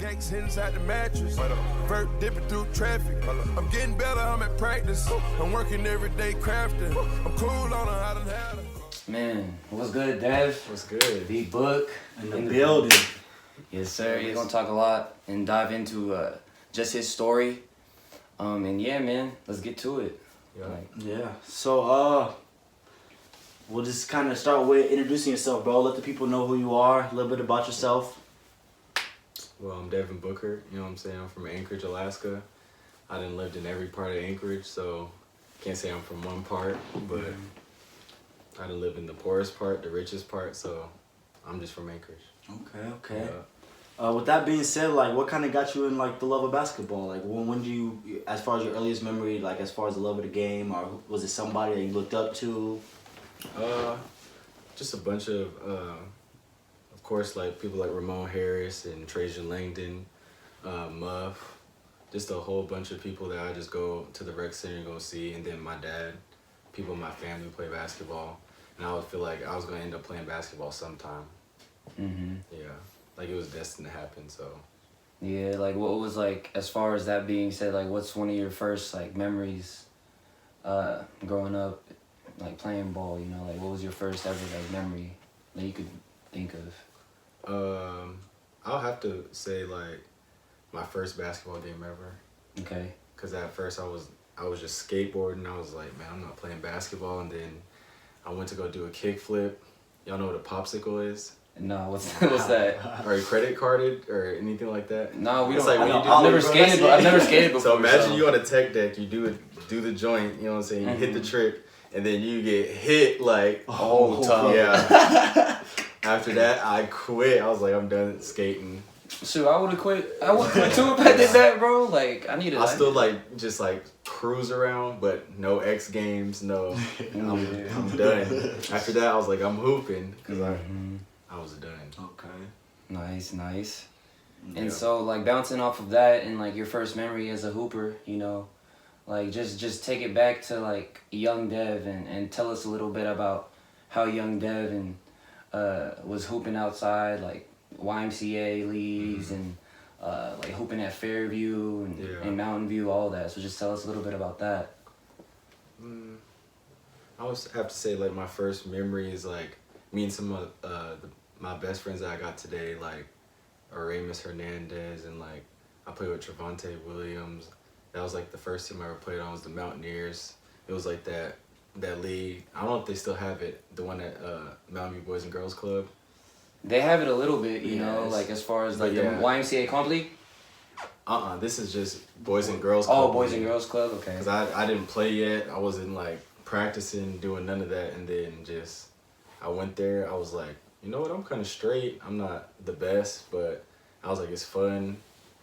cakes inside the mattress. Vert dipping through traffic. I'm getting better, I'm at practice. I'm working every day crafting. I'm cool on how to have it. Man, what's good, Dev? What's good? The book in the building. Yes, sir. He's gonna talk a lot and dive into just his story. And yeah, man, let's get to it. Yeah. So we'll just kind of start with introducing yourself, bro. Let the people know who you are, a little bit about yourself. Well, I'm Devon Bookert. You know what I'm saying? I'm from Anchorage, Alaska. I done lived in every part of Anchorage, so can't say I'm from one part, but I done lived in the poorest part, the richest part, so I'm just from Anchorage. Okay. Yeah. With that being said, like, what kind of got you in, like, the love of basketball? Like, when do you, as far as your earliest memory, like, as far as the love of the game, or was it somebody that you looked up to? Just a bunch of course, like, people like Ramon Harris and Trajan Langdon, Muff, just a whole bunch of people that I just go to the rec center and go see, and then my dad, people in my family play basketball, and I would feel like I was going to end up playing basketball sometime. Yeah, like, it was destined to happen, so. Yeah, like, what was, like, as far as that being said, like, what's one of your first, like, memories growing up, like, playing ball, you know? Like, what was your first ever, like, memory that you could think of? I'll have to say, like, my first basketball game ever. Okay. Because at first I was just skateboarding. I was like, man, I'm not playing basketball. And then I went to go do a kickflip. Y'all know what a popsicle is? No, what's that? Are you credit carded or anything like that? No, we it's don't. Like I've never skated. I've never skated before. So imagine you on a tech deck. You do the joint. You know what I'm saying? You hit the trick, and then you get hit like tough. Yeah. After that, I quit. I was like, I'm done skating. Shoot, I would have quit. I would quit too if I did that, bro. Like, I needed. I still like just like cruise around, but no X Games, no. I'm done. After that, I was like, I'm hooping because I was done. Okay. Nice. Yeah. And so, like, bouncing off of that and like your first memory as a hooper, you know, like just take it back to like young Dev and tell us a little bit about how young Dev was hooping outside, like YMCA leagues and like hooping at Fairview and Mountain View, all that. So just tell us a little bit about that. I would have to say, like, my first memory is like me and some of my best friends that I got today, like Aramis Hernandez, and like I played with Trevante Williams. That was like the first team I ever played on was the Mountaineers. It was like that league. I don't know if they still have it, the one at Mountain View Boys and Girls Club. They have it a little bit, you know, like as far as like the YMCA Comp League. This is just Boys and Girls Club. Oh, Boys and Girls Club, okay. Because I didn't play yet. I wasn't like practicing, doing none of that, and then just I went there. I was like, you know what? I'm kind of straight. I'm not the best, but I was like, it's fun.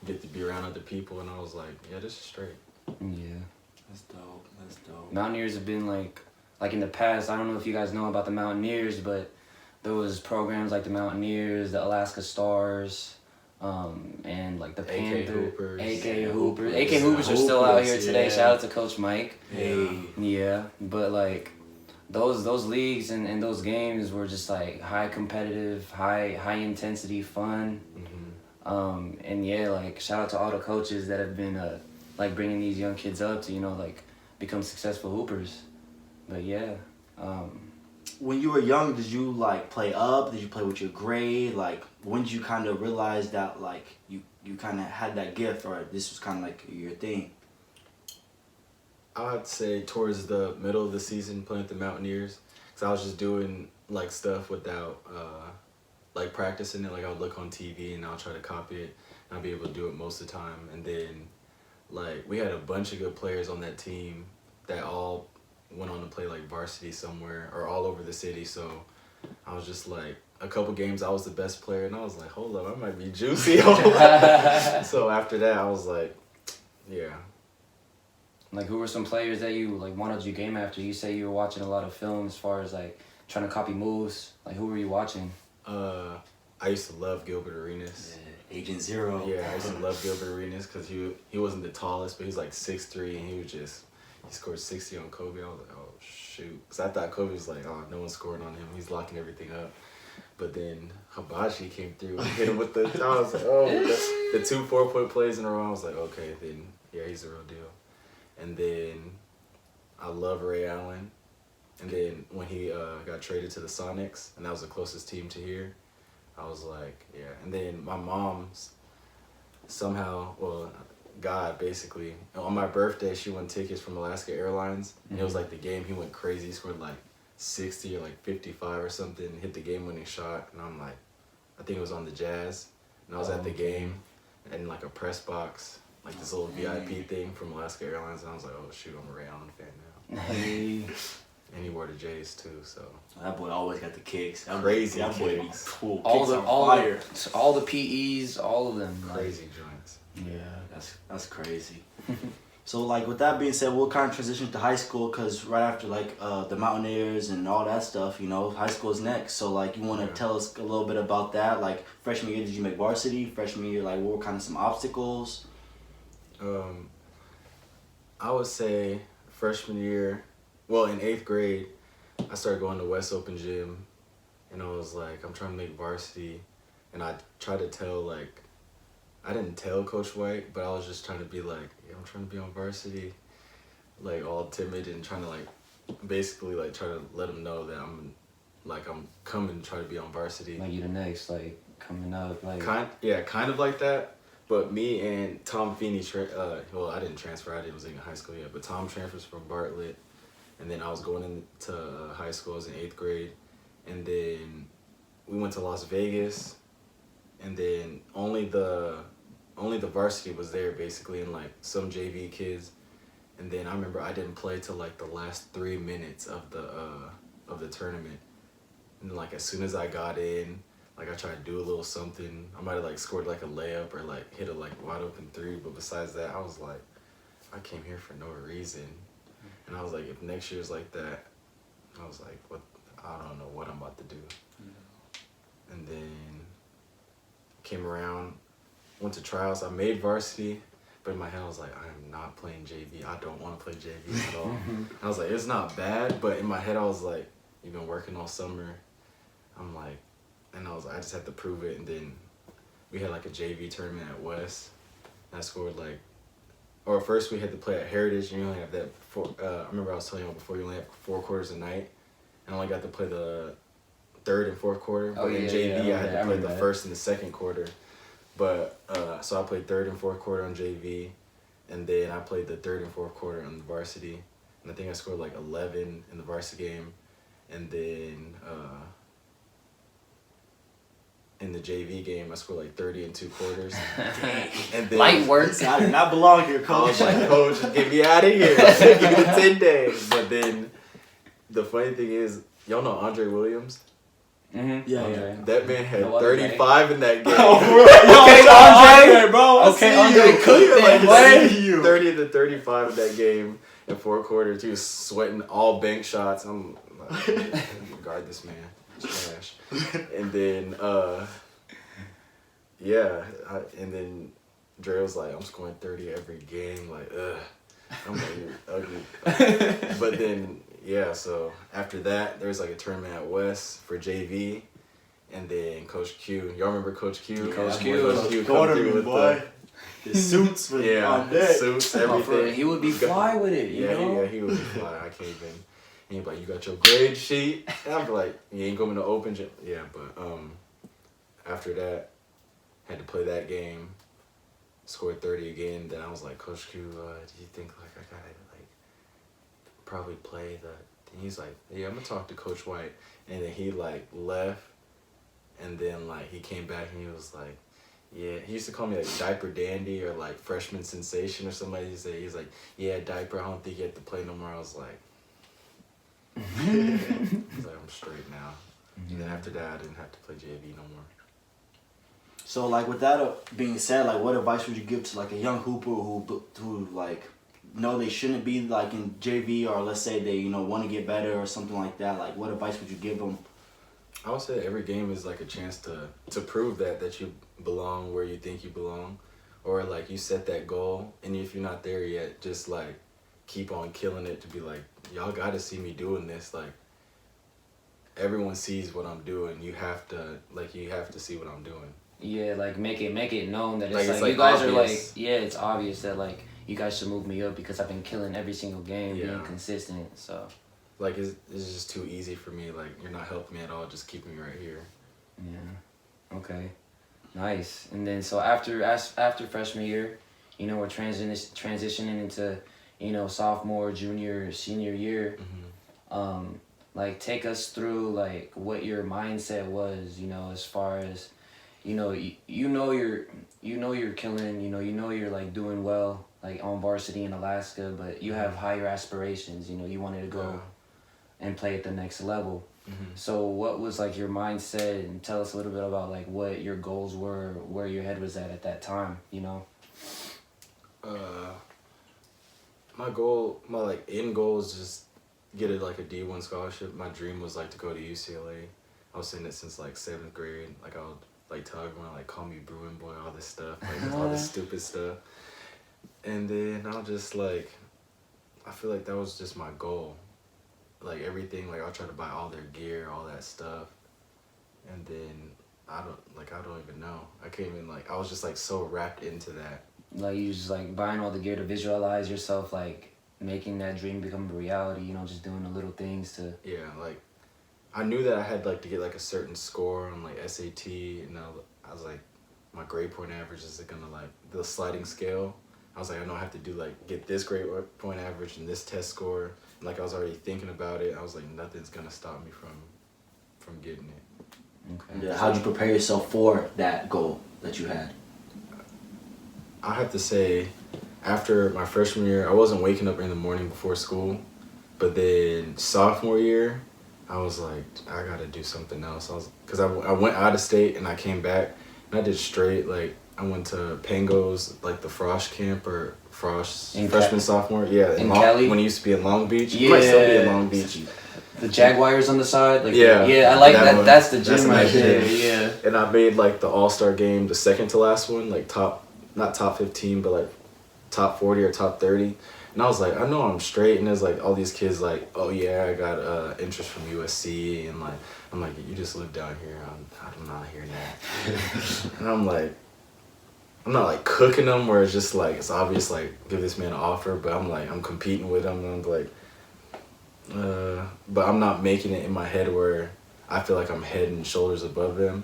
Get to be around other people, and I was like, yeah, this is straight. Yeah. That's dope. Mountaineers have been like in the past, I don't know if you guys know about the Mountaineers, but there was programs like the Mountaineers, the Alaska Stars, and like the Panthers. AK Hoopers are still out here today. Shout out to Coach Mike. Hey. Yeah, but like those leagues and those games were just like high competitive, high intensity fun. And yeah, like shout out to all the coaches that have been like bringing these young kids up to, you know, like become successful hoopers. But yeah. When you were young, did you like play up? Did you play with your grade? Like, when did you kind of realize that like you kind of had that gift, or this was kind of like your thing? I'd say towards the middle of the season playing with the Mountaineers, because I was just doing like stuff without like practicing it. Like I would look on TV and I'll try to copy it, and I'll be able to do it most of the time. And then like we had a bunch of good players on that team that all went on to play like varsity somewhere or all over the city. So I was just like, a couple games I was the best player, and I was like, hold up, I might be juicy. So after that I was like, yeah. Like, who were some players that you like wanted you game after? You say you were watching a lot of film as far as like trying to copy moves. Like, who were you watching? I used to love Gilbert Arenas. Yeah, Agent Zero. Yeah, I used to love Gilbert Arenas because he wasn't the tallest, but he was like 6'3", and he scored 60 on Kobe. I was like, oh shoot, because I thought Kobe was like, oh, no one's scoring on him. He's locking everything up. But then Hibachi came through and hit him with the. I was like, oh, the 2 4-point plays in a row. I was like, okay, then yeah, he's the real deal. And then I love Ray Allen. And then when he got traded to the Sonics, and that was the closest team to here, I was like, yeah. And then my mom's somehow, well, God, basically, on my birthday, she won tickets from Alaska Airlines. And it was like the game, he went crazy. He scored like 60 or like 55 or something, hit the game-winning shot. And I'm like, I think it was on the Jazz. And I was at the game in like a press box, like this little VIP thing from Alaska Airlines. And I was like, oh, shoot, I'm a Ray Allen fan now. Hey. And he wore the J's too, so. That boy always got the kicks. Crazy That boy kicks. cool. All Kicks on fire. the PEs, all of them. Crazy joints. Yeah, that's crazy. So like with that being said, we'll kind of transition to high school because right after like the Mountaineers and all that stuff, you know, high school is next. So like you want to tell us a little bit about that? Like freshman year, did you make varsity? Freshman year, like what were kind of some obstacles? I would say freshman year, well in 8th grade, I started going to West Open Gym, and I was like, I'm trying to make varsity, and I tried to tell like, I didn't tell Coach White, but I was just trying to be like, yeah, I'm trying to be on varsity, like all timid and trying to like, basically like try to let him know that I'm coming to try to be on varsity. Like you the next, like coming up, like. Kind of like that. But me and Tom Feeney, well, I didn't transfer. I wasn't in high school yet. But Tom transfers from Bartlett, and then I was going into high school. I was in 8th grade, and then we went to Las Vegas, and then only the varsity was there basically, and like some JV kids, and then I remember I didn't play till like the last 3 minutes of the tournament, and like as soon as I got in. Like I tried to do a little something. I might have like scored like a layup or like hit a like wide open 3, but besides that, I was like, I came here for no reason. And I was like, if next year's like that, I was like, what? I don't know what I'm about to do. And then came around, went to tryouts. I made varsity, but in my head I was like, I am not playing JV. I don't want to play JV at all. I was like, it's not bad, but in my head I was like, you've been working all summer. I'm like. And I just had to prove it, and then we had like a JV tournament at West, and I scored like, or first we had to play at Heritage, and you only have that I remember I was telling you before, you only have 4 quarters a night, and I only got to play the 3rd and 4th quarter, but in JV I had to play the 1st and the 2nd quarter, but, so I played 3rd and 4th quarter on JV, and then I played the 3rd and 4th quarter on the varsity, and I think I scored like 11 in the varsity game, and then, in the JV game, I scored like 30 in 2 quarters. And then, light work. I do not belong here, Coach. I was like, Coach, get me out of here. Give me the 10 days. But then, the funny thing is, y'all know Andre Williams? Mm-hmm. Yeah. That man had 35 in that game. Okay, Andre, bro. Okay, Andre cooked that, boy. 30 to 35 in that game in 4 quarters. He was sweating all bank shots. I'm like, guard this man. Trash. And then and then Dre was like, I'm scoring 30 every game, like I'm like, you're ugly. But then so after that there was like a tournament at West for JV, and then Coach Q, y'all remember Coach Q? Coach Q come through with the suits with on deck. Suits, everything. He would be fly with it, you know? Yeah, he would be fly. I can't even. And he'd be like, you got your grade sheet? And I'd be like, you ain't going to open gym. Yeah, but after that, had to play that game, scored 30 again. Then I was like, Coach Q, do you think like I got to like probably play the... And he's like, yeah, I'm going to talk to Coach White. And then he like left, and then like he came back and he was like, yeah, he used to call me like Diaper Dandy or like Freshman Sensation or somebody. He's like, yeah, Diaper, I don't think you have to play no more. I was like, I'm straight now. And then after that, I didn't have to play JV no more. So like with that being said, like what advice would you give to like a young hooper who like know they shouldn't be like in JV, or let's say they want to get better or something like that? Like what advice would you give them? I would say every game is like a chance to prove that you belong where you think you belong, or like you set that goal, and if you're not there yet, just like keep on killing it to be like, y'all got to see me doing this. Like everyone sees what I'm doing. You have to see what I'm doing. Yeah, like make it known that it's Like, like it's, you guys obvious. are like, yeah, it's obvious that like you guys should move me up because I've been killing every single game, Yeah. being consistent. So Like it's just too easy for me. Like you're not helping me at all. Just keep me right here. yeah, okay, nice. And then so after freshman year, you know, we're transitioning into, you know, sophomore, junior, senior year. Mm-hmm. Like take us through like what your mindset was, you know, as far as, you know you're killing, you know you're like doing well like on varsity in Alaska, but you have higher aspirations, you know, you wanted to go and play at the next level. Mm-hmm. So what was like your mindset, and tell us a little bit about like what your goals were, where your head was at that time, you know? My like end goal is just get like a D1 scholarship. My dream was like to go to UCLA. I was saying it since like 7th grade. Like I would like tell everyone like call me Bruin Boy, all this stuff, like all this stupid stuff. And then I'll just like, I feel like that was just my goal. Like everything, like I'll try to buy all their gear, all that stuff. And then I don't even know. I can't even like, I was just like so wrapped into that. Like you just like buying all the gear to visualize yourself like making that dream become a reality, you know, just doing the little things to... Yeah, like I knew that I had like to get like a certain score on like SAT, and I was like, my grade point average is gonna like the sliding scale. I was like, I know I have to do like get this grade point average and this test score. And, like I was already thinking about it. I was like, nothing's gonna stop me from getting it. Okay. Yeah, how'd you prepare yourself for that goal that you had? I have to say, after my freshman year, I wasn't waking up in the morning before school, but then sophomore year, I was like, I gotta do something else. Cause I went out of state and I came back and I did straight, like I went to Pango's, like the Frosh camp or Frosh freshman, sophomore. Yeah, in Cali? When it used to be in Long Beach. Yeah. It might still be in Long Beach. The Jaguars on the side? Like Yeah. I like that. One. That's the gym my right there, gym. yeah. And I made like the All-Star game, the second to last one, like not top 15, but like top 40 or top 30. And I was like, I know I'm straight. And there's like all these kids like, oh yeah, I got interest from USC. And like, I'm like, you just live down here. I'm not hearing that. And I'm like, I'm not like cooking them where it's just like, it's obvious like, give this man an offer. But I'm like, I'm competing with him. And I'm like, but I'm not making it in my head where I feel like I'm head and shoulders above them.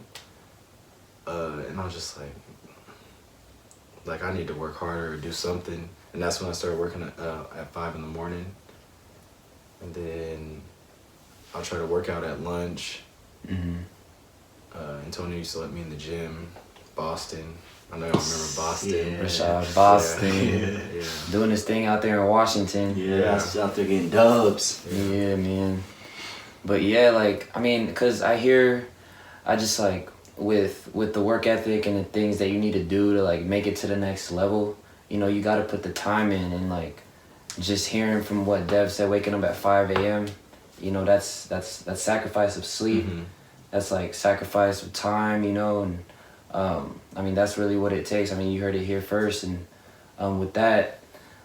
And I was just like I need to work harder or do something. And that's when I started working at 5 in the morning. And then I'll try to work out at lunch. Mm-hmm. Antonio used to let me in the gym. Boston. I know y'all remember Boston. Yeah. Rashad Boston. Yeah. Doing his thing out there in Washington. Yeah, that's out there getting dubs. Yeah, man. But yeah, like, I mean, because I just like, with the work ethic and the things that you need to do to like make it to the next level, you know, you got to put the time in. And like just hearing from what Dev said, waking up at 5 a.m., you know, that's sacrifice of sleep. Mm-hmm. That's like sacrifice of time, you know. And I mean, that's really what it takes. I mean, you heard it here first. And with that,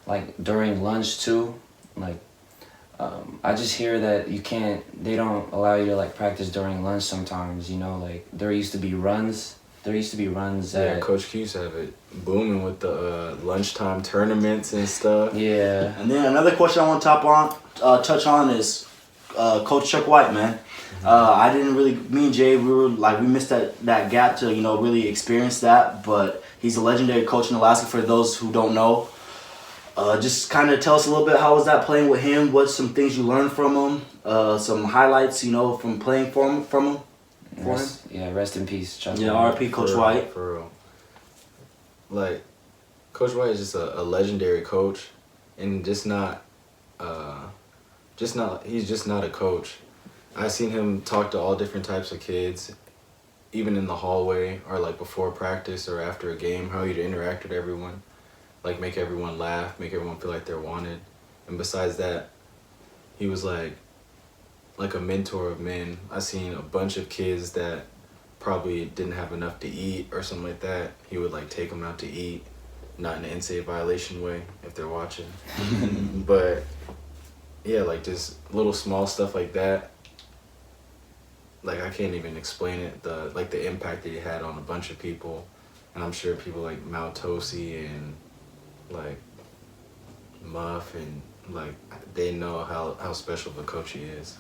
like during lunch too, like I just hear that they don't allow you to like practice during lunch sometimes, you know. Like there used to be runs Yeah, Coach Q used to have it booming with the lunchtime tournaments and stuff. Yeah. And then another question I want to touch on is Coach Chuck White, man. I didn't really, me and Jay, we missed that gap to, you know, really experience that. But he's a legendary coach in Alaska for those who don't know. Just kind of tell us a little bit, how was that playing with him? What's some things you learned from him? Some highlights, you know, from playing from him. Rest in peace, Chuck. Yeah, R.I.P. Coach White. For real. Like, Coach White is just a legendary coach, and he's just not a coach. I've seen him talk to all different types of kids, even in the hallway or like before practice or after a game, how he'd interact with everyone, like make everyone laugh, make everyone feel like they're wanted. And besides that, he was like a mentor of men. I've seen a bunch of kids that probably didn't have enough to eat or something like that. He would like take them out to eat, not in an NCAA violation way if they're watching. But yeah, like just little small stuff like that. like I can't even explain it. The impact that he had on a bunch of people, and I'm sure people like Maltosi and like Muff and like they know how special of a coach he is.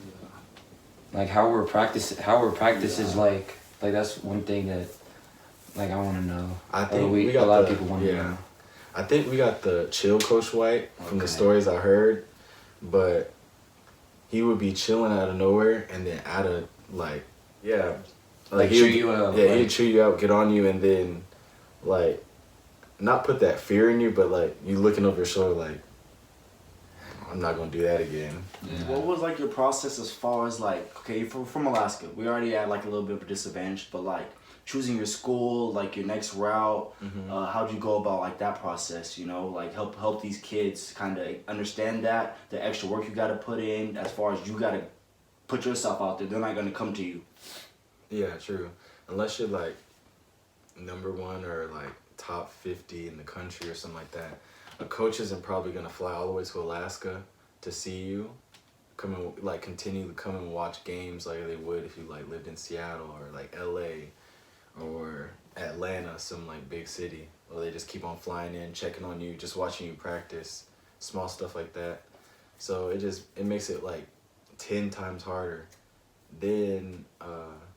Like how were practices like that's one thing that like I want to know. I think we got a lot of people want to know. I think we got the chill Coach White from the stories I heard, but he would be chilling out of nowhere and then out of like chew you out. Yeah, he'd chew you out, get on you, and then like not put that fear in you, but like you looking over your shoulder like I'm not gonna do that again. Yeah. What was like your process as far as like, okay, you're from Alaska, we already had like a little bit of a disadvantage, but like choosing your school, like your next route, how'd you go about like that process, you know, like help these kids kind of understand that, the extra work you gotta put in as far as you gotta put yourself out there, they're not gonna come to you. Yeah, true. Unless you're like number 1 or like top 50 in the country or something like that, a coach isn't probably gonna fly all the way to Alaska to see you, continue to come and watch games like they would if you like lived in Seattle or like LA or Atlanta, some like big city. Or they just keep on flying in, checking on you, just watching you practice, small stuff like that. So it makes it like 10 times harder. Then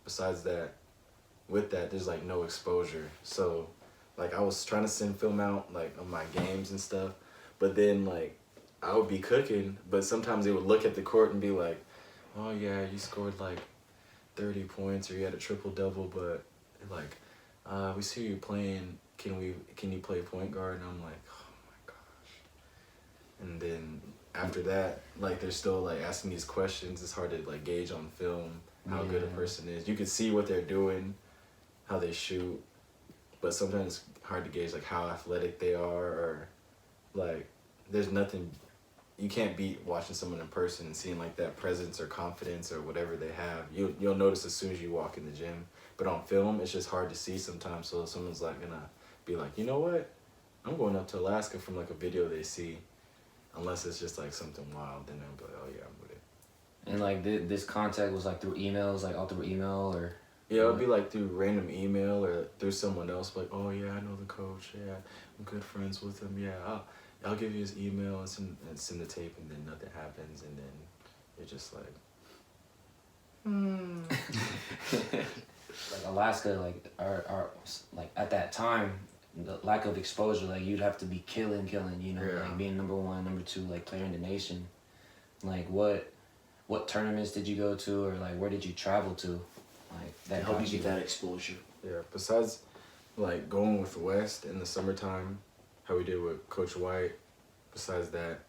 besides that, with that, there's like no exposure. So like I was trying to send film out like of my games and stuff, but then like I would be cooking, but sometimes they would look at the court and be like, oh yeah, you scored like 30 points or you had a triple double, but like we see you playing, can you play point guard? And I'm like, oh my gosh. And then after that, like they're still like asking these questions. It's hard to like gauge on film how good a person is. You can see what they're doing, how they shoot, but sometimes it's hard to gauge like how athletic they are, or like there's nothing, you can't beat watching someone in person and seeing like that presence or confidence or whatever they have. You'll notice as soon as you walk in the gym. But on film, it's just hard to see sometimes. So someone's like gonna be like, you know what? I'm going up to Alaska from like a video they see, unless it's just like something wild. Then they'll be like, oh yeah, I'm with it. And like this contact was like through emails, like all through email or. Yeah, it would be like through random email or through someone else. Like, oh yeah, I know the coach. Yeah, I'm good friends with him. Yeah, I'll give you his email and send the tape, and then nothing happens, and then you're just like, Like Alaska, like our like at that time, the lack of exposure, like you'd have to be killing, you know, like being number 1, number 2, like player in the nation. Like what tournaments did you go to, or like where did you travel to? Like that help you get that exposure. Yeah, besides like going with West in the summertime, how we did with Coach White, besides that,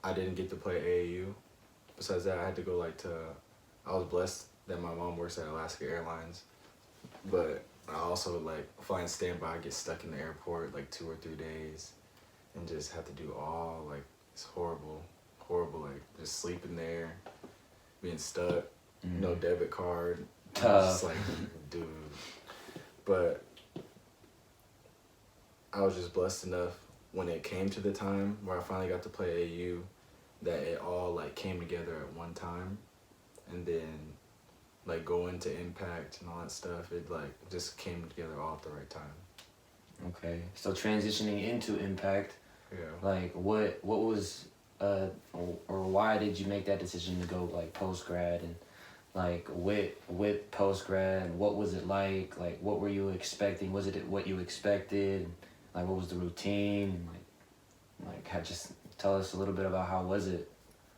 I didn't get to play AAU. Besides that, I had to go I was blessed that my mom works at Alaska Airlines, but I also like flying standby, I get stuck in the airport like 2 or 3 days and just have to do all like, it's horrible, like just sleeping there, being stuck, no debit card. Just like, dude. But I was just blessed enough when it came to the time where I finally got to play AU that it all like came together at one time, and then like going to Impact and all that stuff, it like just came together all at the right time. Okay, so transitioning into Impact, like what was or why did you make that decision to go like post grad, and like with post grad, what was it like what were you expecting? Was it what you expected? Like what was the routine? Like just tell us a little bit about how was it?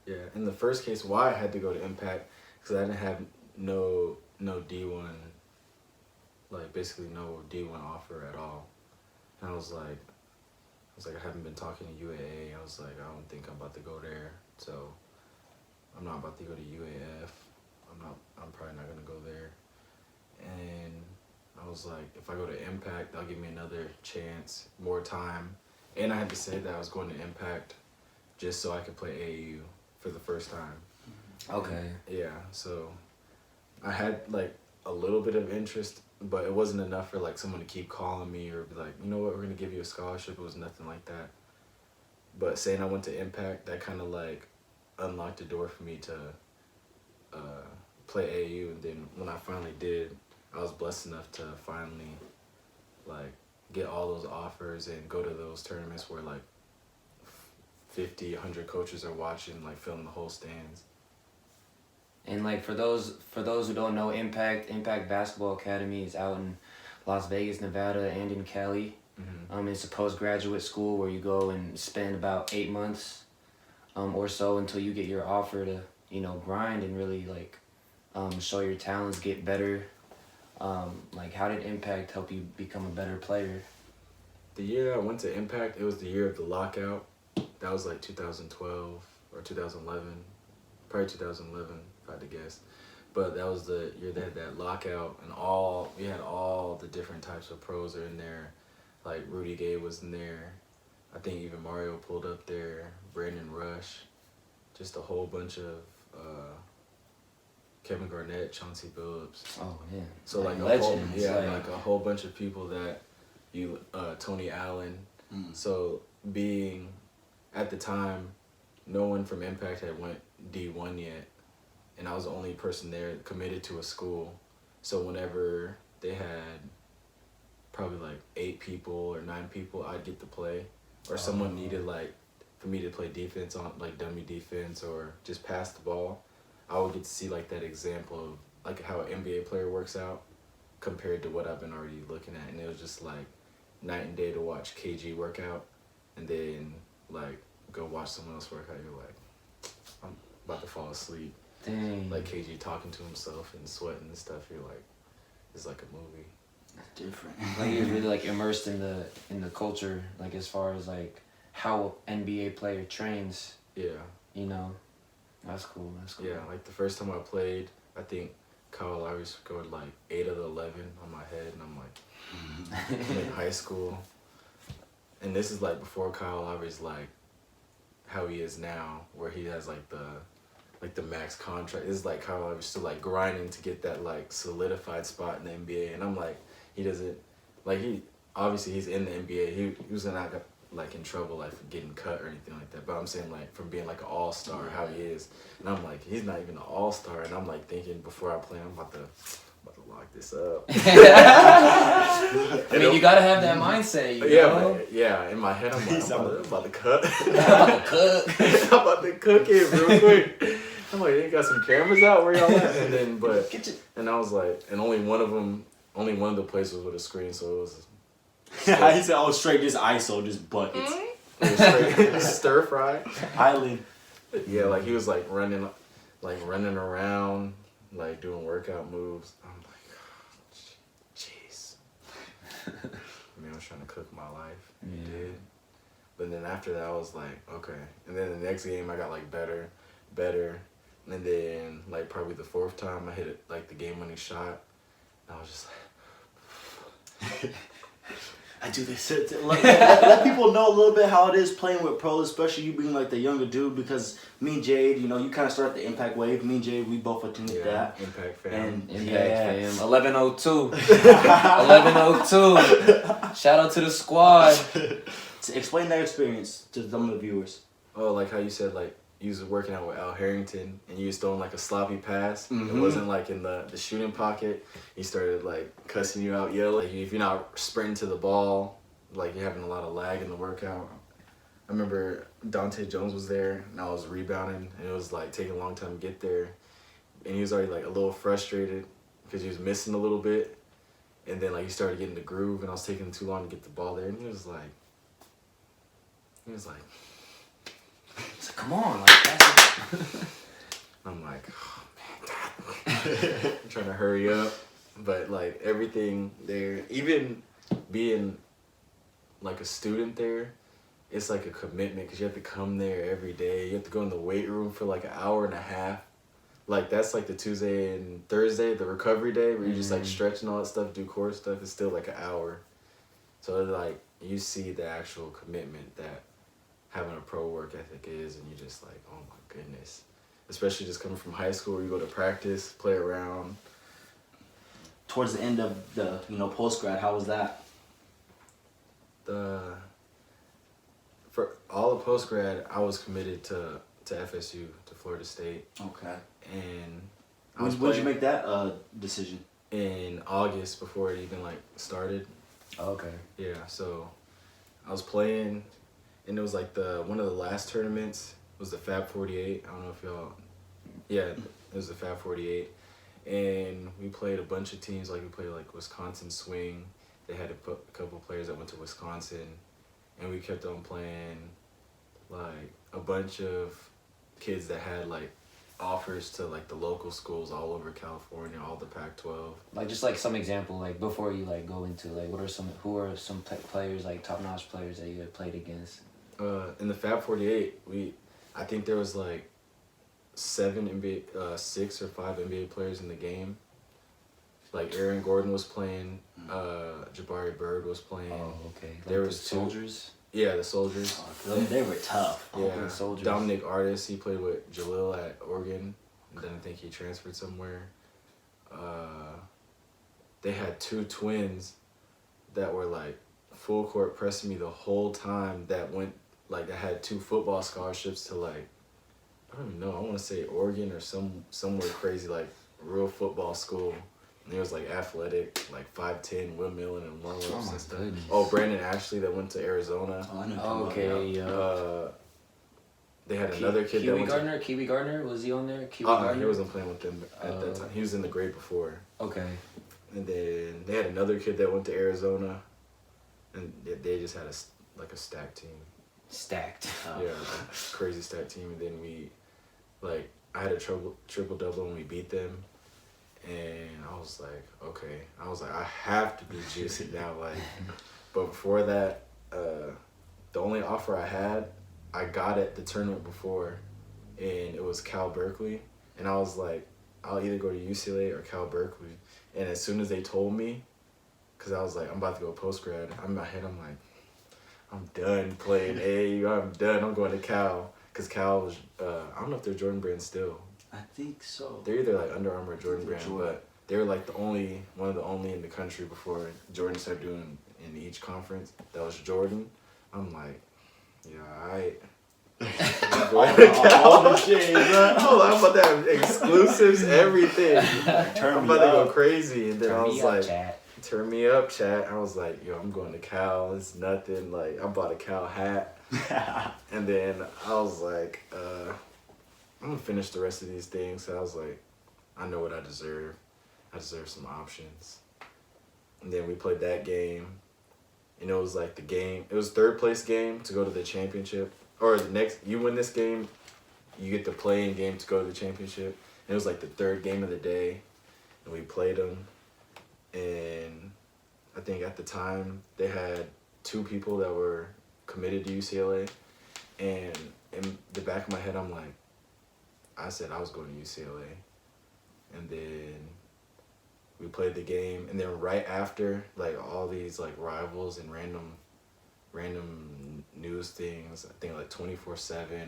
Yeah, in the first case, why I had to go to Impact, because I didn't have no D1, like basically no D1 offer at all. And I was like, I haven't been talking to UAA. I was like, I don't think I'm about to go there. So I'm not about to go to UAF. I'm probably not gonna go there. And I was like, if I go to Impact, they'll give me another chance, more time. And I had to say that I was going to Impact just so I could play AAU for the first time. Okay. Yeah, so I had like a little bit of interest, but it wasn't enough for like someone to keep calling me or be like, you know what, we're gonna give you a scholarship. It was nothing like that. But saying I went to Impact, that kind of like unlocked the door for me to play AAU, and then when I finally did, I was blessed enough to finally like get all those offers and go to those tournaments where like 50, 100 coaches are watching, like filling the whole stands. And like for those who don't know, Impact Basketball Academy is out in Las Vegas, Nevada, and in Cali. Mm-hmm. It's a postgraduate school where you go and spend about 8 months or so until you get your offer to, you know, grind and really like show your talents, get better. Like how did Impact help you become a better player? The year I went to Impact, it was the year of the lockout. That was like 2012 or 2011, probably 2011 if I had to guess. But that was the year they had that lockout, and we had all the different types of pros are in there. Like Rudy Gay was in there. I think even Mario pulled up there. Brandon Rush, just a whole bunch of Kevin Garnett, Chauncey Billups. Oh yeah. So like legends. like a whole bunch of people that Tony Allen. Mm. So being at the time, no one from Impact had went D1 yet, and I was the only person there committed to a school. So whenever they had probably like 8 people or 9 people, I'd get to play, or someone needed like for me to play defense on like dummy defense or just pass the ball, I would get to see like that example of like how an NBA player works out compared to what I've been already looking at, and it was just like night and day to watch KG work out, and then like go watch someone else work out. You're like, I'm about to fall asleep. Dang. Like KG talking to himself and sweating and stuff. You're like, it's like a movie. It's different. Like you're really like immersed in the culture, like as far as like how NBA player trains. Yeah. You know, that's cool. That's cool. Yeah, like the first time I played, I think Kyle Lowry scored like 8 of the 11 on my head, and I'm like, I'm in high school. And this is like before Kyle Lowry's like how he is now, where he has like the max contract. This is like Kyle Lowry's still like grinding to get that like solidified spot in the NBA, and I'm like, he doesn't, like obviously he's in the NBA. He was not like in trouble like for getting cut or anything like that, but I'm saying like from being like an all-star, how he is, and I'm like, he's not even an all-star, and I'm like thinking before I play, I'm about to lock this up. I mean, you gotta have that mindset, you know? Yeah, in my head, I'm like, I'm about to cut. I'm about to cook. I'm about to cook it real quick. I'm like, they got some cameras out, where y'all at? And then, and I was like, and only one of the places was with a screen, so it was. Yeah, he said, "Oh, straight just ISO, just buckets." It was straight stir fry. Island. Yeah, like he was like running around, like doing workout moves. I'm like, jeez. I mean, I was trying to cook my life. Yeah. Did. But then after that, I was like, okay. And then the next game, I got like better. And then like probably the 4th time, I hit it like the game-winning shot. And I was just like, I do this. Let people know a little bit how it is playing with pros, especially you being like the younger dude, because me and Jhayde, you know, you kind of started the Impact wave. Me and Jhayde, we both attended that. Impact fam. And Impact fam. 1102. 1102. Shout out to the squad. So explain that experience to some of the viewers. Oh, like how you said, like, you was working out with Al Harrington, and you was throwing like a sloppy pass. Mm-hmm. It wasn't like in the shooting pocket. He started like cussing you out, yelling. Like, if you're not sprinting to the ball, like you're having a lot of lag in the workout. I remember Dante Jones was there, and I was rebounding, and it was like taking a long time to get there. And he was already like a little frustrated because he was missing a little bit. And then like he started getting the groove, and I was taking too long to get the ball there. And he was like, Come on, like that's I'm like, oh man, I'm trying to hurry up, but like everything there, even being like a student there, it's like a commitment because you have to come there every day. You have to go in the weight room for like an hour and a half. Like that's like the Tuesday and Thursday, the recovery day where you just like stretch and all that stuff, do core stuff. It's still like an hour. So like you see the actual commitment that having a pro work ethic is, and you're just like, oh my goodness. Especially just coming from high school where you go to practice, play around. Towards the end of the, post-grad, how was that? For all of post-grad, I was committed to FSU, to Florida State. Okay. And When did you make that decision? In August before it even like started. Oh, okay. Yeah, so I was playing, and it was like one of the last tournaments was the Fab 48. I don't know if y'all, yeah, it was the Fab 48, and we played a bunch of teams. Like we played like Wisconsin Swing. They had a couple players that went to Wisconsin, and we kept on playing like a bunch of kids that had like offers to like the local schools all over California, all the Pac-12. Like just like some example, like before you like go into like who are some players, like top-notch players that you had played against? In the Fab 48, I think there was like 6 or 5 NBA players in the game. Like Aaron Gordon was playing, Jabari Bird was playing. Oh, okay. Like there the was Soldiers. Yeah, the Soldiers. Oh, they were tough. Yeah, Soldiers. Dominic Artis, he played with Jalil at Oregon, and then I think he transferred somewhere. They had 2 twins that were like full court pressing me the whole time. That had 2 football scholarships to like, I don't even know. I want to say Oregon or somewhere crazy like real football school. And he was like athletic, like 5'10", windmilling and one Oh and my stuff. goodness. Oh, Brandon Ashley that went to Arizona. Oh, I know. Okay, yeah. They had another kid that went Kiwi Gardner, was he on there? Kiwi he Gardner? wasn't playing with them at that time. He was in the grade before. Okay. And then they had another kid that went to Arizona, and they just had a stacked team. Stacked. Yeah, like, crazy stacked team. And then I had a triple double and we beat them. And I was like, okay. I was like, I have to be juicy now. Like, but before that, the only offer I had, I got at the tournament before, and it was Cal Berkeley. And I was like, I'll either go to UCLA or Cal Berkeley. And as soon as they told me, because I was like, I'm about to go post-grad, in my head, I'm like, I'm done playing AAU. I'm done. I'm going to Cal. Because Cal was, I don't know if they're Jordan Brand still. I think so. They're either like Under Armour or Jordan Brand, but they were like one of the only in the country before Jordan started doing in each conference. That was Jordan. I'm like, yeah, alright. I'm going to Cal. I'm about to have exclusives, everything. I'm about to go crazy. And then I was like, turn me up, chat. I was like, yo, I'm going to Cal. It's nothing. Like, I bought a Cal hat. And then I was like, I'm gonna finish the rest of these things. So I was like, I know what I deserve. I deserve some options. And then we played that game. And it was like it was 3rd place game to go to the championship. Or you win this game, you get the play-in game to go to the championship. And it was like the 3rd game of the day. And we played them. And I think at the time they had 2 people that were committed to UCLA. And in the back of my head, I'm like, I said I was going to UCLA. And then we played the game. And then right after, like all these like rivals and random news things, I think like 24/7,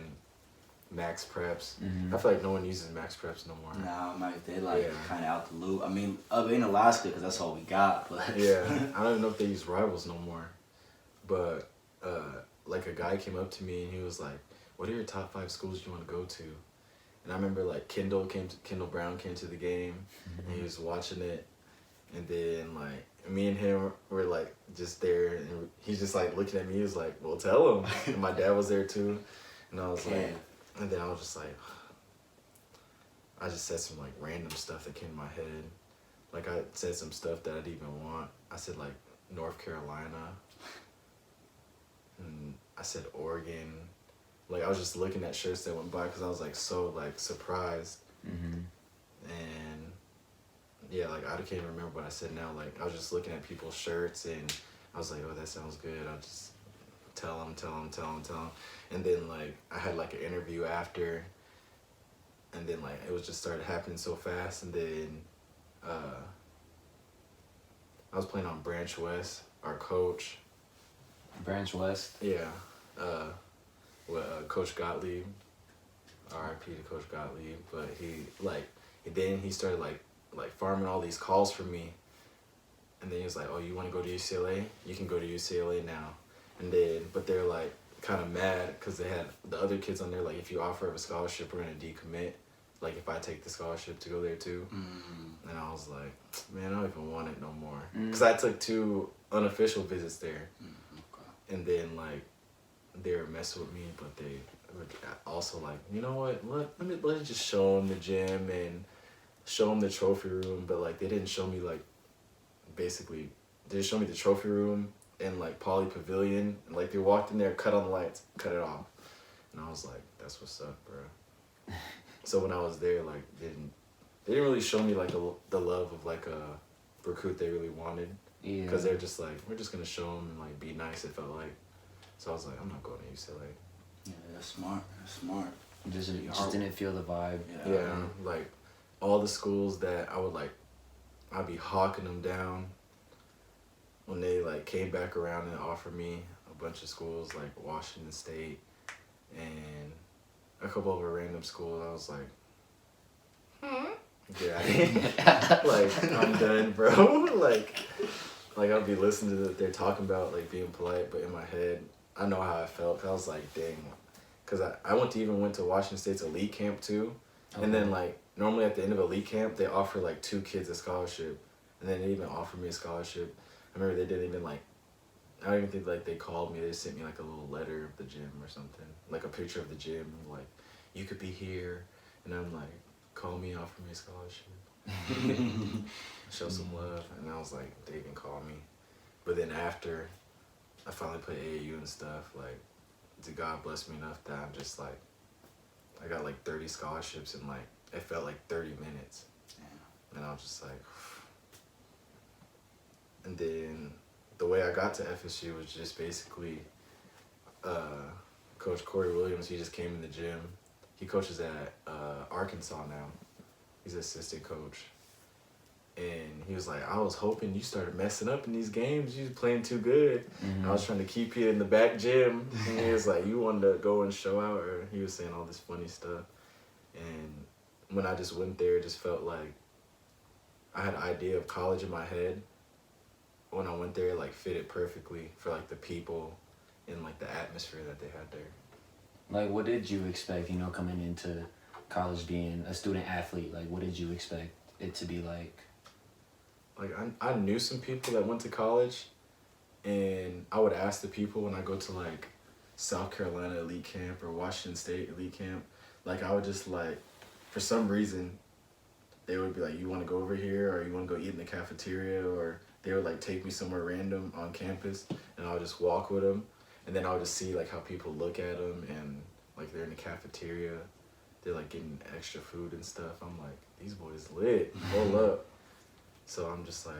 Max Preps. Mm-hmm. I feel like no one uses Max Preps no more. Nah, they kind of out the loop. I mean, in Alaska, because that's all we got. But Yeah, I don't even know if they use rivals no more. But like a guy came up to me and he was like, what are your top 5 schools you want to go to? And I remember like Kendall Brown came to the game, and he was watching it, and then like me and him were like just there, and he's just like looking at me. He was like, "Well, tell him." And my dad was there too, and I was like, and then I was just like, I just said some like random stuff that came to my head, like I said some stuff that I didn't even want. I said like North Carolina, and I said Oregon. Like, I was just looking at shirts that went by because I was, like, so, like, surprised. Mm-hmm. And, yeah, like, I can't even remember what I said now. Like, I was just looking at people's shirts, and I was like, oh, that sounds good. I'll just tell them. And then, like, I had, like, an interview after, and then, like, it was just started happening so fast. And then I was playing on Branch West, our coach. Branch West? Yeah. Coach Gottlieb, R.I.P. to Coach Gottlieb, but he started like farming all these calls for me, and then he was like, oh, you want to go to UCLA? You can go to UCLA now. And then, but they're like kind of mad because they had the other kids on there like, if you offer up a scholarship, we're gonna decommit. like if I take the scholarship to go there too. And I was like, man, I don't even want it no more. Because I took 2 unofficial visits there. Okay. And then like they were messing with me, but they were also like, you know what, let's just show them the gym and show them the trophy room. But like they didn't show me like, basically, they just showed me the trophy room and like Poly Pavilion. And like they walked in there, cut on the lights, cut it off. And I was like, that's what's up, bro. So when I was there, like they didn't really show me like the love of like a recruit they really wanted. Yeah. Because they're just like, we're just gonna show them and like be nice. It felt like. So I was like, I'm not going to UCLA. Yeah, that's smart. That's smart. Just didn't feel the vibe. Yeah, like all the schools that I'd be hawking them down when they like came back around and offered me a bunch of schools like Washington State and a couple of random schools. I was like, yeah, like I'm done, bro. like I'll be listening to what they're talking about, like being polite, but in my head, I know how I felt. 'Cause I was like, dang, because I went to Washington State's elite camp too, and then like normally at the end of elite camp they offer like 2 kids a scholarship, and then they even offered me a scholarship. I remember they didn't even like, I don't even think like they called me. They sent me like a little letter of the gym or something, like a picture of the gym, like you could be here, and I'm like, call me, offer me a scholarship, show some love, and I was like, they didn't call me, but then after I finally put AAU and stuff, like, did God bless me enough that I'm just like, I got like 30 scholarships in like, it felt like 30 minutes. Yeah. And I was just like, and then the way I got to FSU was just basically, Coach Corey Williams, he just came in the gym. He coaches at Arkansas now. He's an assistant coach. And he was like, I was hoping you started messing up in these games. You was playing too good. I was trying to keep you in the back gym. And he was like, you wanted to go and show out? Or he was saying all this funny stuff. And when I just went there, it just felt like I had an idea of college in my head. When I went there, it like fitted perfectly for like the people and like the atmosphere that they had there. Like, what did you expect, coming into college being a student athlete? Like, what did you expect it to be like? Like, I knew some people that went to college, and I would ask the people when I go to, like, South Carolina elite camp or Washington State elite camp, like, I would just, like, for some reason, they would be like, you want to go over here, or you want to go eat in the cafeteria, or they would, like, take me somewhere random on campus, and I would just walk with them, and then I would just see, like, how people look at them, and, like, they're in the cafeteria, they're, like, getting extra food and stuff. I'm like, these boys lit, hold up. So I'm just like,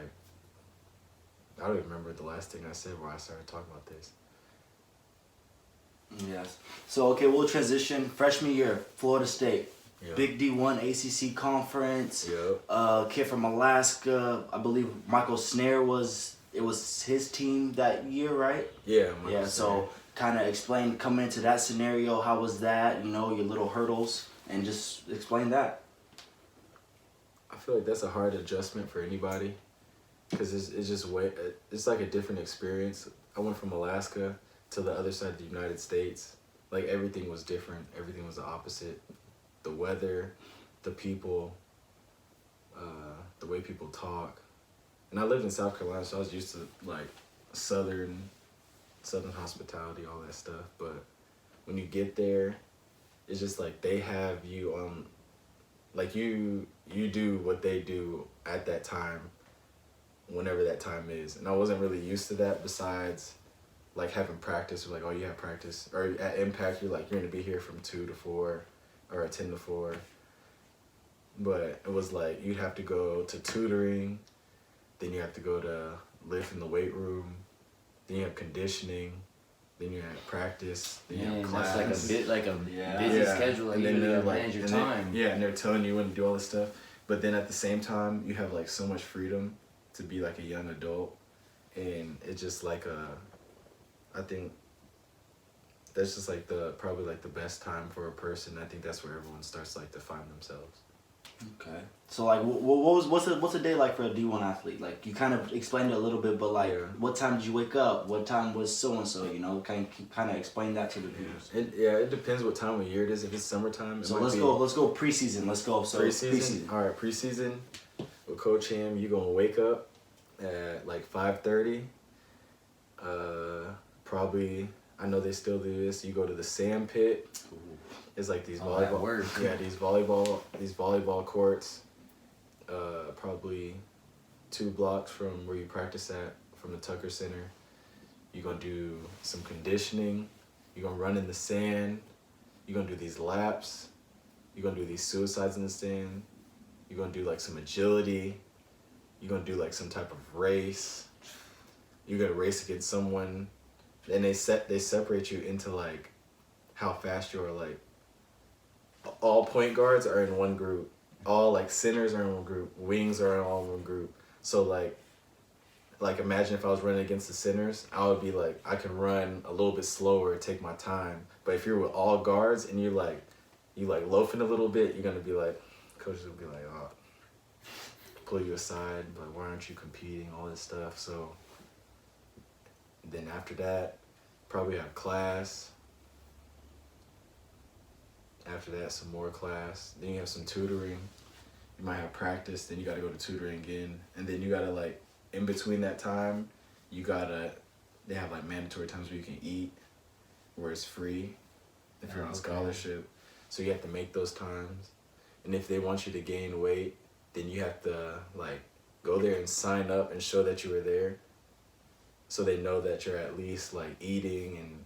I don't even remember the last thing I said where I started talking about this. Yes. So, okay, we'll transition. Freshman year, Florida State. Yep. Big D1 ACC conference. Yep. Kid from Alaska. I believe Michael Snare was his team that year, right? Yeah. Yeah, so kind of explain, coming into that scenario, how was that, your little hurdles, and just explain that. I feel like that's a hard adjustment for anybody because it's just it's like a different experience. I went from Alaska to the other side of the United States. Like, everything was different. Everything was the opposite. The weather, the people, the way people talk. And I lived in South Carolina, so I was used to, like, southern hospitality, all that stuff. But when you get there, it's just like they have you on, like, you do what they do at that time, whenever that time is. And I wasn't really used to that, besides like having practice. Like, oh, you have practice, or at Impact you're like, you're gonna be here from 2 to 4 or 10 to 4. But it was like you'd have to go to tutoring, then you have to go to lift in the weight room, then you have conditioning, then you have practice, then you have class. That's like a busy schedule, and then you manage your time. And they're telling you when to do all this stuff. But then at the same time, you have like so much freedom to be like a young adult, and it's just like I think that's just like probably like the best time for a person. I think that's where everyone starts like to find themselves. Okay. So like, what's a day like for a D1 athlete? Like you kind of explained it a little bit, but like, what time did you wake up? What time was so and so? You know, kind of explain that to the viewers. It depends what time of year it is. If it's summertime, so let's go preseason. Let's go. So preseason. All right, preseason. With Coach Ham, you gonna wake up at like 5:30. Probably. I know they still do this. You go to the sand pit. Ooh. It's like these that work. these volleyball courts. Probably 2 blocks from where you practice at, from the Tucker Center. You're gonna do some conditioning. You're gonna run in the sand. You're gonna do these laps. You're gonna do these suicides in the sand. You're gonna do like some agility. You're gonna do like some type of race. You're gonna race against someone. Then they separate you into like how fast you are. Like all point guards are in one group. All like centers are in one group. Wings are all in one group. So like imagine if I was running against the centers, I would be like, I can run a little bit slower, take my time. But if you're with all guards and you loafing a little bit, you're gonna be like, coaches will be like, oh, pull you aside, like why aren't you competing? All this stuff. So then after that, probably have class. After that, some more class. Then you have some tutoring. You might have practice. Then you got to go to tutoring again. And then you got to, like, in between that time, they have, like, mandatory times where you can eat, where it's free if you're on scholarship. So you have to make those times. And if they want you to gain weight, then you have to, like, go there and sign up and show that you were there. So they know that you're at least, like, eating and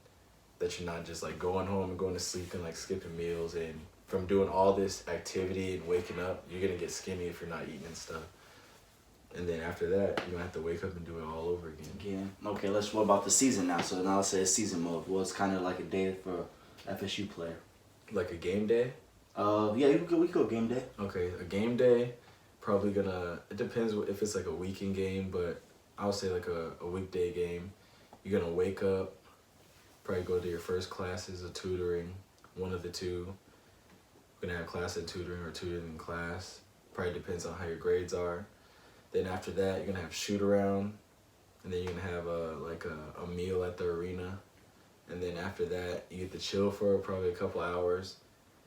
that you're not just like going home and going to sleep and like skipping meals. And from doing all this activity and waking up, you're gonna get skinny if you're not eating and stuff. And then after that, you're gonna have to wake up and do it all over again. Okay, what about the season now? So now let's say it's season mode. What's kind of like a day for FSU player? Like a game day? Yeah, we could go game day. Okay, a game day, probably it depends if it's like a weekend game, but I would say like a weekday game. You're gonna wake up, probably go to your first classes of tutoring, one of the two. We're gonna have class in tutoring or tutoring in class. Probably depends on how your grades are. Then after that, you're gonna have shoot around, and then you're gonna have a meal at the arena. And then after that, you get to chill for probably a couple hours.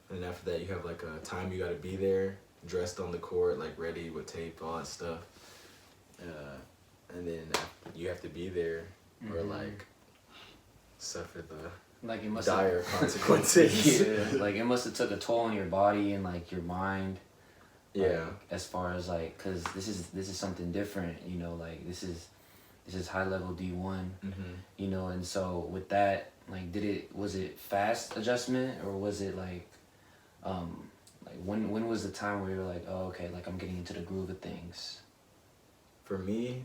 And then after that, you have like a time you gotta be there, dressed on the court, like ready with tape, all that stuff. And then you have to be there or like suffer the dire consequences. Yeah, like it must have took a toll on your body and like your mind. Yeah. Like, as far as like, cause this is something different, you know, like this is high level D1, you know, and so with that, like, was it fast adjustment or was it like when was the time where you're like, oh, okay, like I'm getting into the groove of things? For me,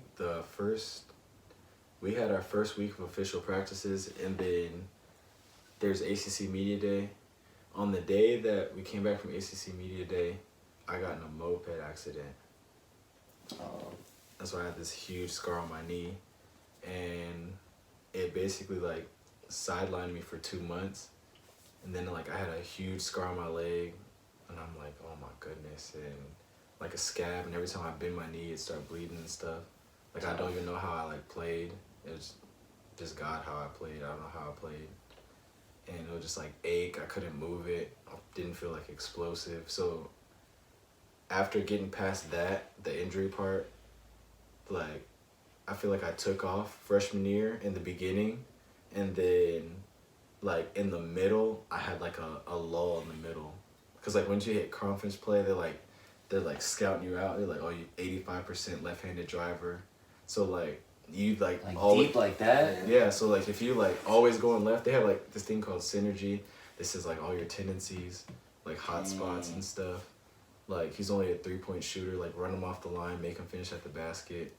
we had our first week of official practices, and then there's ACC Media Day. On the day that we came back from ACC Media Day, I got in a moped accident. That's why I had this huge scar on my knee, and it basically like sidelined me for 2 months. And then like I had a huge scar on my leg, and I'm like, oh my goodness, and like a scab, and every time I bend my knee, it started bleeding and stuff. Like I don't even know how I like played. It was just God how I played. I don't know how I played. And it would just like ache. I couldn't move it. I didn't feel like explosive. So after getting past that, the injury part, like I feel like I took off freshman year in the beginning, and then like in the middle, I had like a lull in the middle. Cause like once you hit conference play, they're like scouting you out. They're like, oh, you 85% left-handed driver. So like you like always, deep like that. Yeah. So like if you like always going left, they have like this thing called synergy. This is like all your tendencies, like hot spots and stuff. Like he's only a 3-point shooter. Like run him off the line, make him finish at the basket.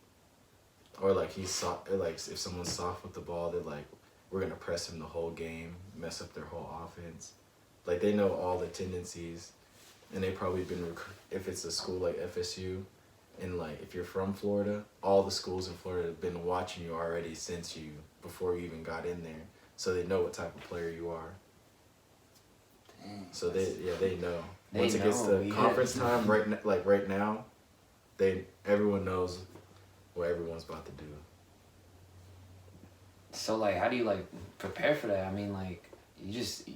Or like he's soft. Like if someone's soft with the ball, they're like, we're gonna press him the whole game, mess up their whole offense. Like they know all the tendencies, and they probably been if it's a school like FSU, and like if you're from Florida, all the schools in Florida have been watching you already before you even got in there, so they know what type of player you are. Dang, so they know. Once it gets to conference time, right now, everyone knows what everyone's about to do. So like, how do you like prepare for that? I mean, like, you just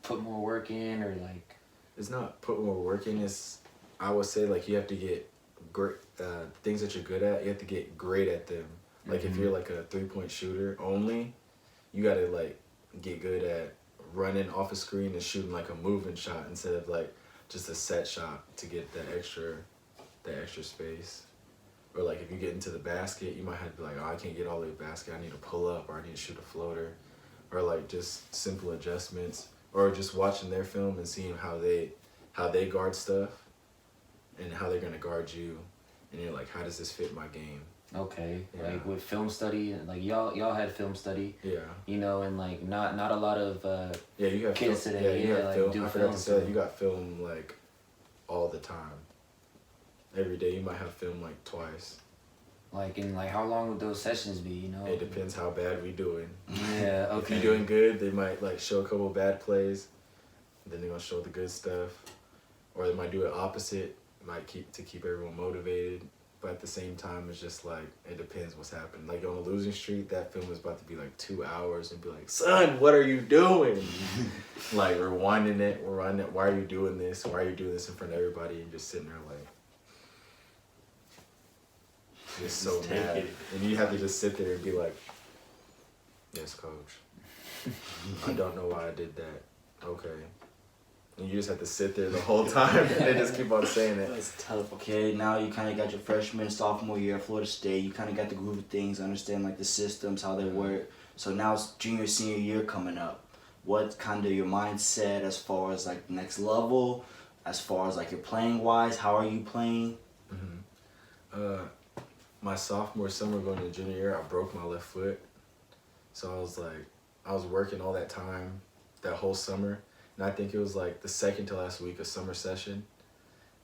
put more work in, or like? It's not put more work in. It's, I would say, like, you have to get great things that you're good at. You have to get great at them. Like if you're like a 3-point shooter only, you gotta like get good at running off a screen and shooting like a moving shot instead of like just a set shot to get that extra space. Or like if you get into the basket, you might have to be like, oh, I can't get all the way to the basket. I need to pull up, or I need to shoot a floater, or like just simple adjustments, or just watching their film and seeing how they guard stuff and how they're gonna guard you, and you're like, how does this fit my game? Okay, yeah. Like with film study, like y'all had film study. Yeah. You know, and like not a lot of you have kids film, today. Yeah, you like film. do I forgot to say that you got film like all the time. Every day you might have film like twice. Like, and like how long would those sessions be? You know. It depends how bad we doing. Yeah. Okay. If you're doing good, they might like show a couple bad plays, then they're gonna show the good stuff, or they might do it opposite. Might keep everyone motivated. But at the same time, it's just like, it depends what's happening. Like on a losing streak, that film is about to be like 2 hours and be like, son, what are you doing? Like rewinding it, why are you doing this? Why are you doing this in front of everybody? And just sitting there like, just so mad. And you have to just sit there and be like, yes, coach. I don't know why I did that. Okay. And you just have to sit there the whole time and they just keep on saying it. That's tough. Okay, now you kind of got your freshman, sophomore year at Florida State. You kind of got the groove of things, understand like the systems, how they work. So now it's junior, senior year coming up. What kind of your mindset as far as like next level, as far as like your playing wise? How are you playing? My sophomore summer going to junior year, I broke my left foot. So I was working all that time, that whole summer. And I think it was like the second to last week of summer session.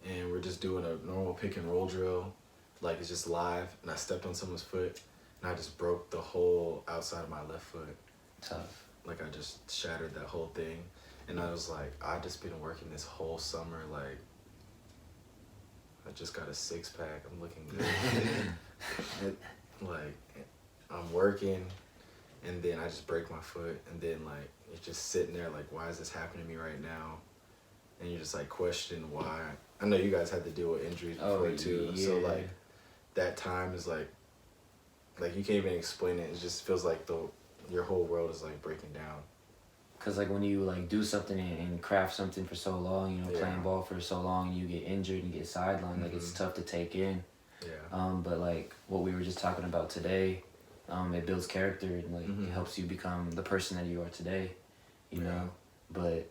And we're just doing a normal pick and roll drill. Like it's just live. And I stepped on someone's foot. And I just broke the whole outside of my left foot. Tough. Like I just shattered that whole thing. And I was like, I just been working this whole summer. Like, I just got a 6-pack. I'm looking good. Like, I'm working. And then I just break my foot. And then like, it's just sitting there like, why is this happening to me right now? And you just like question why. I know you guys had to deal with injuries before too. Yeah. So like, that time is like you can't even explain it. It just feels like your whole world is like breaking down. Cause like when you like do something and craft something for so long, you know, playing ball for so long, and you get injured and you get sidelined, like it's tough to take in. Yeah. But like what we were just talking about today, it builds character and like it helps you become the person that you are today, you know. But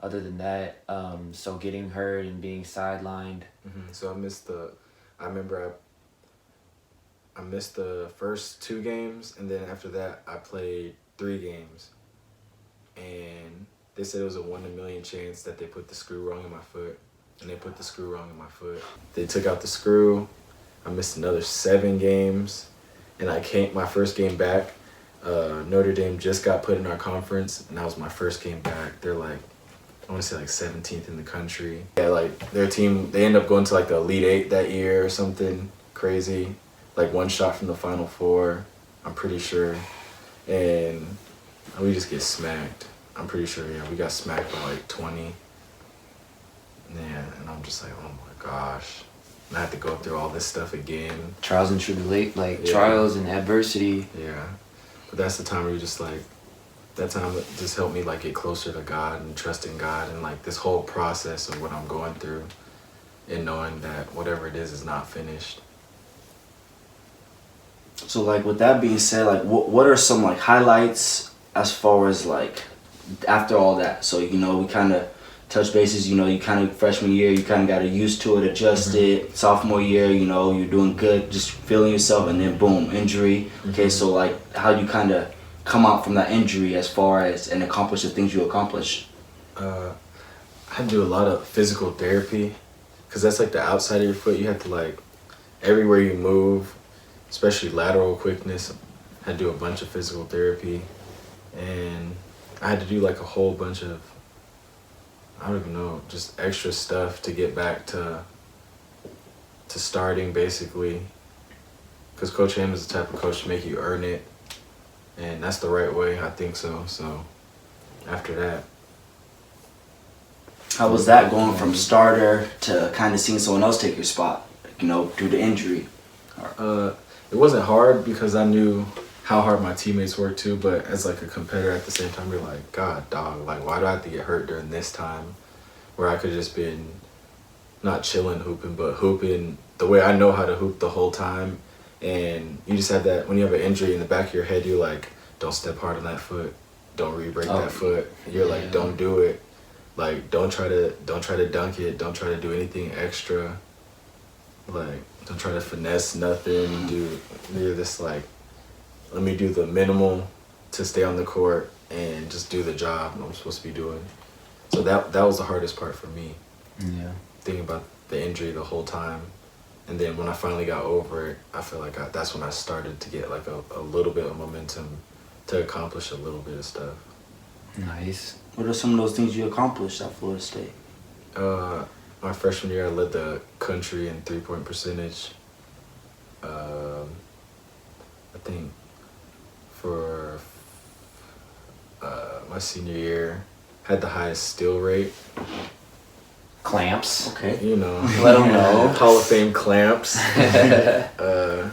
other than that, so getting hurt and being sidelined. So I remember I missed the first 2 games, and then after that I played 3 games. And they said it was a 1 in a million chance that they put the screw wrong in my foot, and they put the screw wrong in my foot. They took out the screw. I missed another 7 games, and my first game back, Notre Dame just got put in our conference, and that was my first game back. They're like, I want to say like 17th in the country. Yeah, like their team, they end up going to like the Elite 8 that year or something crazy. Like 1 shot from the Final Four, I'm pretty sure. And we just get smacked. I'm pretty sure, we got smacked by like 20. Yeah, and I'm just like, oh my gosh. And I have to go through all this stuff again. Trials and tribulations, like trials and adversity. Yeah. But that's the time where you just like, that time just helped me like get closer to God and trust in God, and like this whole process of what I'm going through and knowing that whatever it is not finished. So like with that being said, like what are some like highlights as far as like after all that? So you know, we kind of touch bases, you know, you kind of freshman year, you kind of got used to it, adjusted. Sophomore year, you know, you're doing good, just feeling yourself, and then boom, injury. Okay, so like how do you kind of come out from that injury as far as and accomplish the things you accomplish? I had to do a lot of physical therapy, because that's like the outside of your foot. You have to like, everywhere you move, especially lateral quickness, I had to do a bunch of physical therapy. And I had to do like a whole bunch of I don't even know, just extra stuff to get back to starting basically. Because Coach Ham is the type of coach to make you earn it. And that's the right way, I think so. So after that. How was that going from starter to kind of seeing someone else take your spot, you know, due to injury? It wasn't hard because I knew how hard my teammates worked too, but as like a competitor at the same time, you're like, God, dog, like why do I have to get hurt during this time where I could just been not chilling hooping, but hooping the way I know how to hoop the whole time. And you just have that, when you have an injury in the back of your head, you're like, don't step hard on that foot, don't re-break that foot. You're like, don't do it. Like, don't try to dunk it, don't try to do anything extra. Like, don't try to finesse nothing. You're just like, let me do the minimal to stay on the court and just do the job I'm supposed to be doing. So that was the hardest part for me. Yeah. Thinking about the injury the whole time. And then when I finally got over it, I feel like that's when I started to get like a little bit of momentum to accomplish a little bit of stuff. Nice. What are some of those things you accomplished at Florida State? My freshman year, I led the country in 3-point percentage. I think for my senior year, had the highest steal rate. Clamps. Okay. You know. Let them know. Hall of Fame clamps. I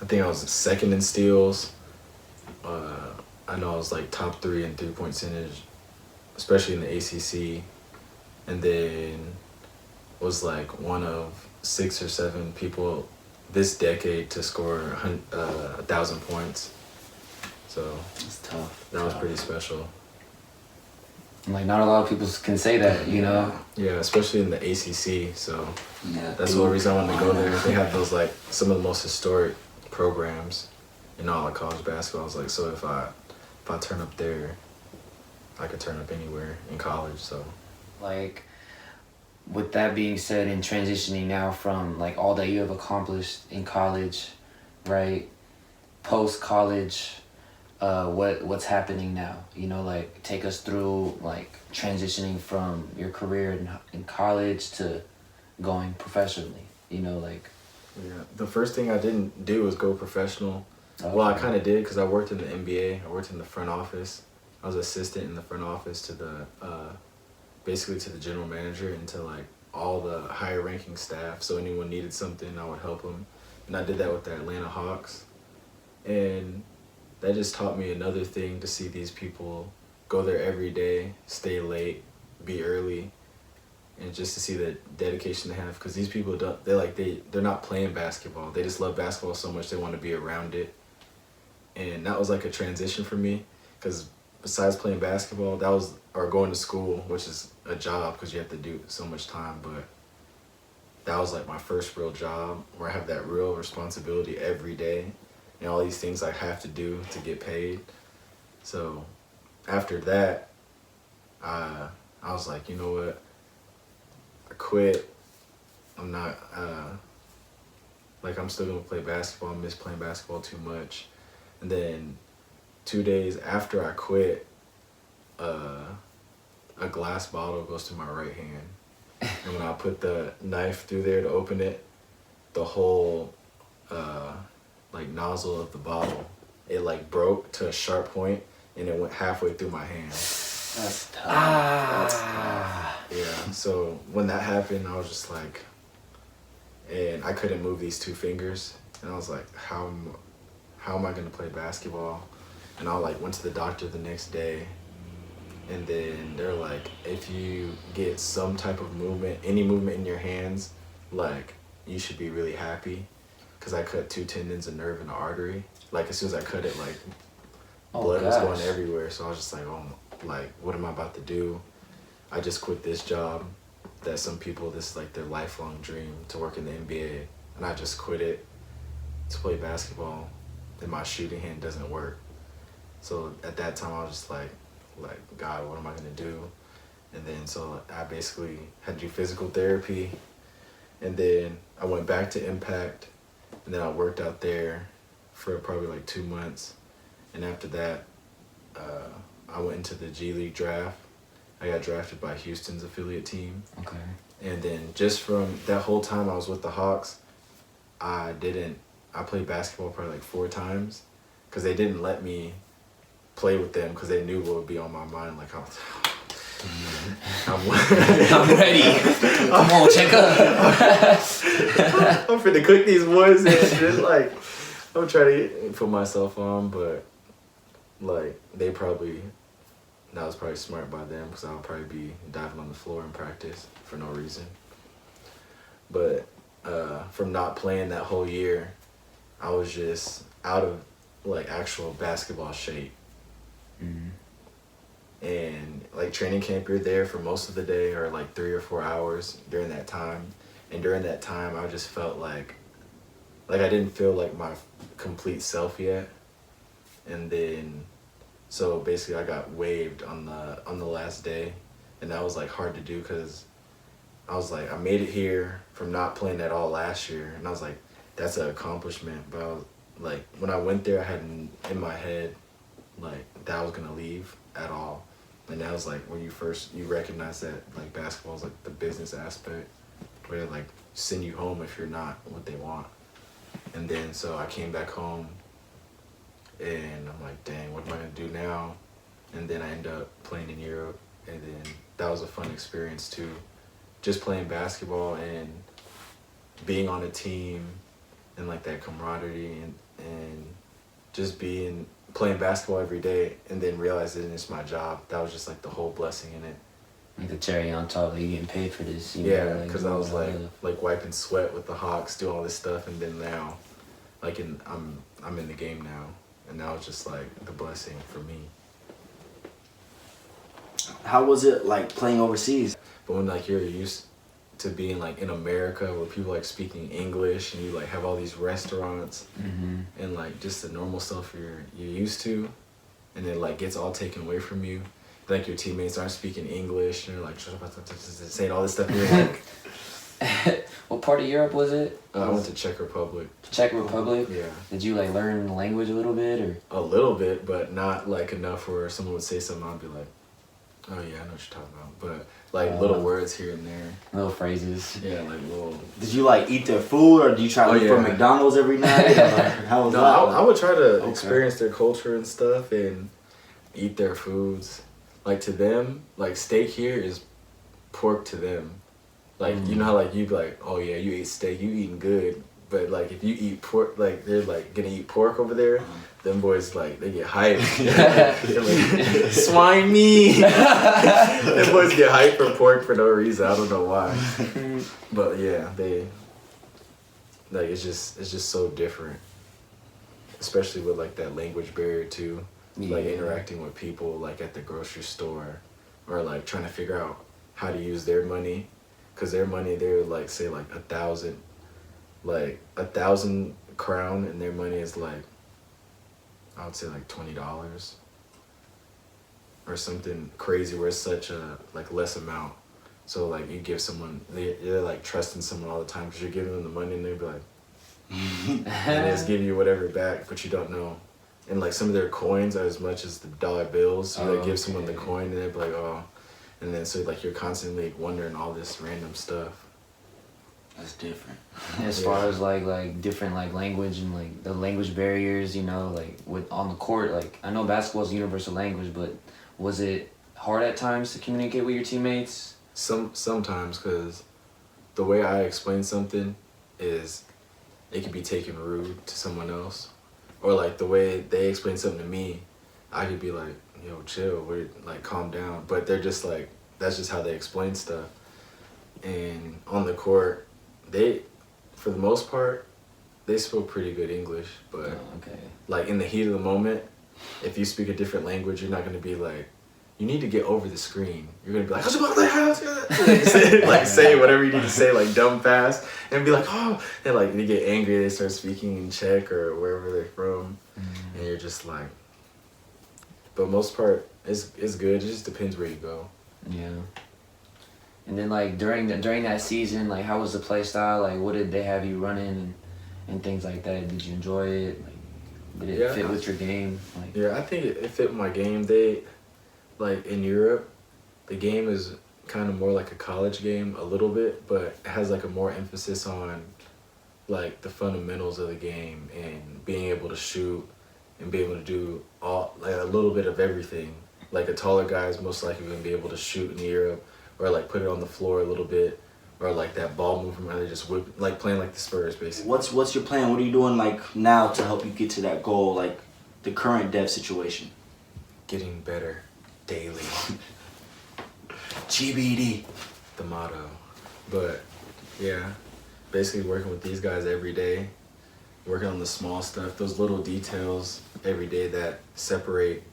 think I was second in steals. I know I was like top 3 in 3-point percentage, especially in the ACC. And then was like one of 6 or 7 people this decade to score 1,000 points. So That's tough. that was pretty special. Like, not a lot of people can say that, you know? Yeah, especially in the ACC. So Yeah, that's the only reason I wanted to go there. They have those like some of the most historic programs in all of college basketball. I was like, so if I turn up there, I could turn up anywhere in college. So Like, with that being said, and transitioning now from like all that you have accomplished in college, right? Post college, what's happening now? You know, like, take us through like transitioning from your career in college to going professionally. You know, like. yeah, the first thing I didn't do was go professional. Okay. Well, I kind of did because I worked in the NBA. I worked in the front office. I was assistant in the front office to the basically to the general manager and to like all the higher ranking staff. So anyone needed something, I would help them. And I did that with the Atlanta Hawks. And that just taught me another thing, to see these people go there every day, stay late, be early, and just to see the dedication they have. Because these people, they're not playing basketball. They just love basketball so much they want to be around it. And that was like a transition for me, because besides playing basketball, or going to school, which is a job because you have to do so much time, but that was like my first real job where I have that real responsibility every day and all these things I have to do to get paid. So after that, I was like, you know what, I quit. I'm not, I'm still gonna play basketball. I miss playing basketball too much. And then 2 days after I quit, a glass bottle goes through my right hand. And when I put the knife through there to open it, the whole nozzle of the bottle, it broke to a sharp point and it went halfway through my hand. That's tough. That's tough. Yeah, so when that happened, I was just like, and I couldn't move these 2 fingers. And I was like, how am I gonna play basketball? And I went to the doctor the next day, and then they're like, if you get some type of movement, any movement in your hands, you should be really happy, because I cut 2 tendons, a nerve, and an artery. As soon as I cut it, blood was going everywhere. So I was just like, oh, what am I about to do? I just quit this job that some people, this is their lifelong dream, to work in the NBA, and I just quit it to play basketball, and my shooting hand doesn't work. So at that time, I was just like, God, what am I gonna do? And then so I basically had to do physical therapy, and then I went back to Impact, and then I worked out there for probably 2 months, and after that, I went into the G League draft, I got drafted by Houston's affiliate team. Okay. And then just from that whole time I was with the Hawks, I played basketball probably like 4 times because they didn't let me play with them because they knew what would be on my mind. Like, I'm ready. Come on, check up. I'm finna cook these boys and just like, I'm trying to put myself on, but like that was probably smart by them because I'll probably be diving on the floor in practice for no reason. But from not playing that whole year, I was just out of like actual basketball shape. Mm-hmm. And like training camp, you're there for most of the day or like 3 or 4 hours during that time. And during that time, I just felt like I didn't feel like my complete self yet. And then, so basically I got waived on the last day. And that was like hard to do because I was like, I made it here from not playing at all last year. And I was like, that's an accomplishment. But I was like, when I went there, I had in my head, like that I was gonna leave at all. And that was like when you recognize that like basketball is like the business aspect where they like send you home if you're not what they want. And then so I came back home and I'm like, dang, what am I gonna do now? And then I ended up playing in Europe, and then that was a fun experience too. Just playing basketball and being on a team and like that camaraderie and just playing basketball every day and then realizing it's my job. That was just like the whole blessing in it. Like the cherry on top, like you getting paid for this. Yeah, because I was like wiping sweat with the Hawks, doing all this stuff, and then now, like I'm in the game now, and now it's just like the blessing for me. How was it like playing overseas? But when like you're used to being like in America where people like speaking English and you like have all these restaurants and like just the normal stuff you're used to, and it like gets all taken away from you. Like your teammates aren't speaking English and you're like saying all this stuff. And you're like, what part of Europe was it? I went to Czech Republic. Czech Republic? Yeah. Did you like learn the language a little bit or? A little bit, but not like enough where someone would say something I'd be like, oh yeah, I know what you're talking about. But like little words here and there. Little phrases. Yeah, like little. Did you like eat their food or do you try to look for McDonald's every night? How was that? I would try to experience their culture and stuff and eat their foods. Like to them, like steak here is pork to them. Like you know how like you be like, oh yeah, you eat steak, you eating good. But like if you eat pork, like they're like gonna eat pork over there. Them boys like they get hyped. They're like, swine me. Them boys get hyped for pork for no reason. I don't know why. But yeah, they like it's just so different. Especially with like that language barrier too. Like interacting with people like at the grocery store or like trying to figure out how to use their money. Cause their money, they're like say like 1,000 crown, and their money is like, I would say like $20 or something crazy where it's such a like less amount. So like you give someone, they're like trusting someone all the time because you're giving them the money and they'd be like, and they just give you whatever back, but you don't know. And like some of their coins are as much as the dollar bills. So you like give someone the coin and they'd be like, oh. And then so like you're constantly wondering all this random stuff. That's different. As far as like different like language and like the language barriers, you know, like with on the court, like I know basketball is a universal language, but was it hard at times to communicate with your teammates? Sometimes, because the way I explain something is it could be taken rude to someone else. Or like the way they explain something to me, I could be like, yo, chill, like calm down. But they're just like, that's just how they explain stuff. And on the court, they, for the most part, they spoke pretty good English. But like in the heat of the moment, if you speak a different language, you're not gonna be like, you need to get over the screen. You're gonna be like, say whatever you need to say, like dumb fast, and be like, oh, and like they get angry, they start speaking in Czech or wherever they're from, and you're just like. But most part, it's good. It just depends where you go. Yeah. And then like during that season, like how was the play style? Like what did they have you running and things like that? Did you enjoy it? Like did it fit with your game? Like I think it fit my game. They. Like in Europe, the game is kind of more like a college game a little bit, but it has like a more emphasis on like the fundamentals of the game and being able to shoot and be able to do all like a little bit of everything. Like a taller guy is most likely going to be able to shoot in the air or like put it on the floor a little bit, or like that ball movement where they just whip, like playing like the Spurs basically. What's your plan? What are you doing like now to help you get to that goal? Like the current Dev situation. Getting better daily. GBD. The motto. But yeah, basically working with these guys every day, working on the small stuff, those little details every day that separate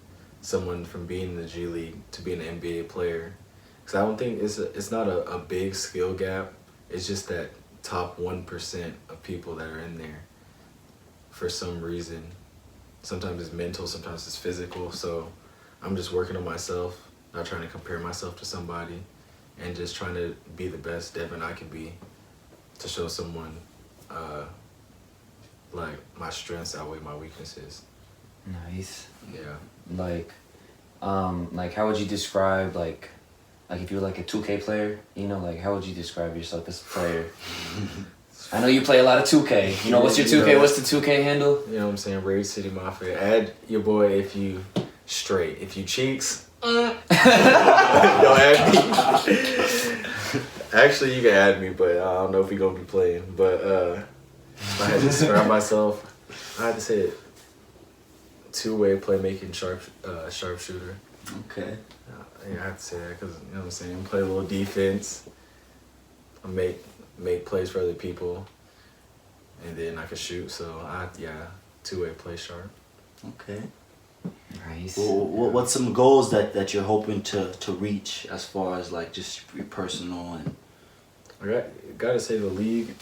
someone from being in the G League to being an NBA player. Because I don't think it's not a big skill gap. It's just that top 1% of people that are in there for some reason. Sometimes it's mental, sometimes it's physical. So I'm just working on myself, not trying to compare myself to somebody, and just trying to be the best Devon I can be to show someone like my strengths outweigh my weaknesses. Nice. Yeah. Like how would you describe like if you were like a 2K player, you know, like how would you describe yourself as a player? I know you play a lot of 2K. You know, what's your 2K? What's the 2K handle? You know what I'm saying? Raid City Mafia. Add your boy if you straight. If you cheeks, don't add me. Actually, you can add me, but I don't know if we gonna be playing. But if I had to describe myself, I had to say it. Two-way playmaking sharpshooter. Okay. Yeah, I have to say that because, you know what I'm saying, play a little defense, I make plays for other people, and then I can shoot. So, two-way play sharp. Okay. Nice. Well, what's some goals that you're hoping to reach as far as like just your personal and? I gotta say the league,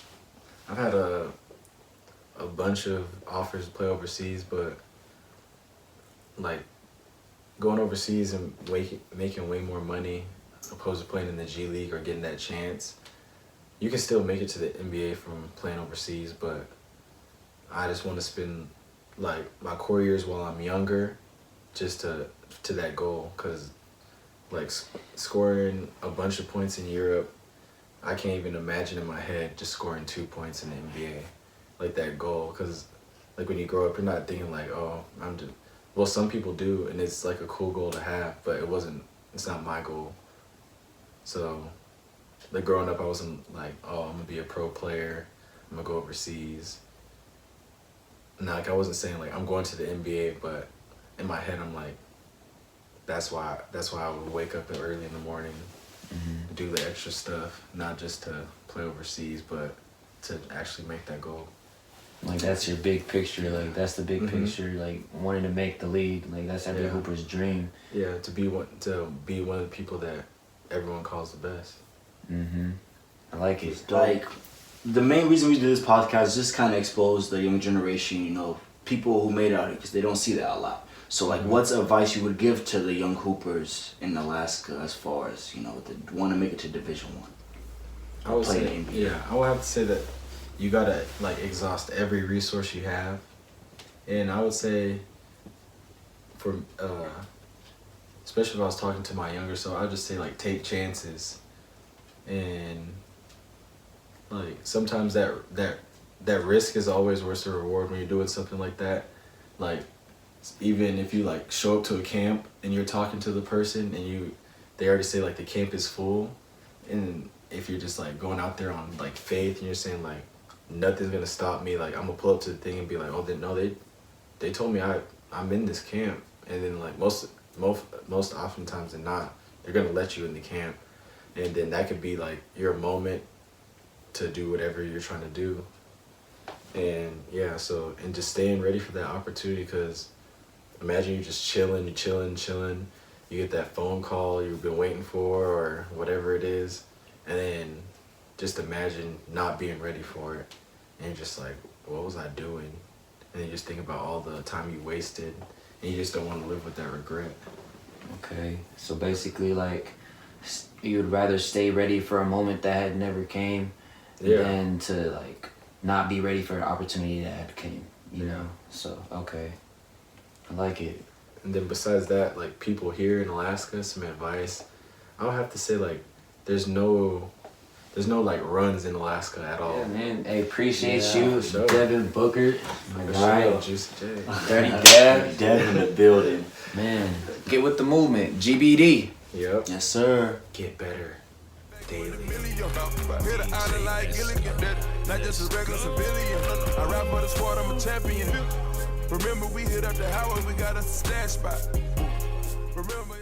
I've had a bunch of offers to play overseas, but like going overseas and making way more money opposed to playing in the G League or getting that chance. You can still make it to the NBA from playing overseas, but I just want to spend like my core years while I'm younger just to that goal, because like scoring a bunch of points in Europe, I can't even imagine in my head just scoring 2 points in the NBA, like that goal. Because like when you grow up, you're not thinking like, oh, well, some people do, and it's like a cool goal to have, but it's not my goal. So like growing up, I wasn't like, oh, I'm gonna be a pro player, I'm gonna go overseas. Now, like I wasn't saying like I'm going to the NBA, but in my head I'm like, that's why I would wake up early in the morning, do the extra stuff, not just to play overseas, but to actually make that goal. Like that's your big picture. Like that's the big picture. Like wanting to make the league. Like that's every hooper's dream. Yeah, to be one of the people that everyone calls the best. I like it. Like the main reason we do this podcast is just kind of expose the young generation. You know, people who made it out here, because they don't see that a lot. So like, what's advice you would give to the young hoopers in Alaska as far as, you know, that want to make it to Division I? I would say, I would have to say that you gotta like exhaust every resource you have, and I would say for especially if I was talking to my younger self, I'd just say like take chances, and like sometimes that risk is always worth the reward when you're doing something like that. Like even if you like show up to a camp and you're talking to the person and they already say like the camp is full, and if you're just like going out there on like faith and you're saying like nothing's gonna stop me, like I'm gonna pull up to the thing and be like, oh, they told me I'm in this camp, and then like most oftentimes than not, they're gonna let you in the camp, and then that could be like your moment to do whatever you're trying to do, and and just staying ready for that opportunity, because imagine you're just chilling, you get that phone call you've been waiting for or whatever it is, and then just imagine not being ready for it, and you're just like, what was I doing? And then you just think about all the time you wasted, and you just don't want to live with that regret. Okay, so basically like you would rather stay ready for a moment that had never came than to like not be ready for an opportunity that had came, you know? So, okay, I like it. And then besides that, like people here in Alaska, some advice, I would have to say like there's no like runs in Alaska at all. Yeah, man. Hey, appreciate Yeah, you, for sure. Devon Bookert. For Alright. sure, Juicy J. Dirty Dev. Dev in the building. Man, get with the movement. GBD. Yep. Yes, sir. Get better daily. Hit the island like Gilligan, not just a regular civilian. I rap for the squad, I'm a champion. Remember we hit up the highway, we got a stash spot. Remember.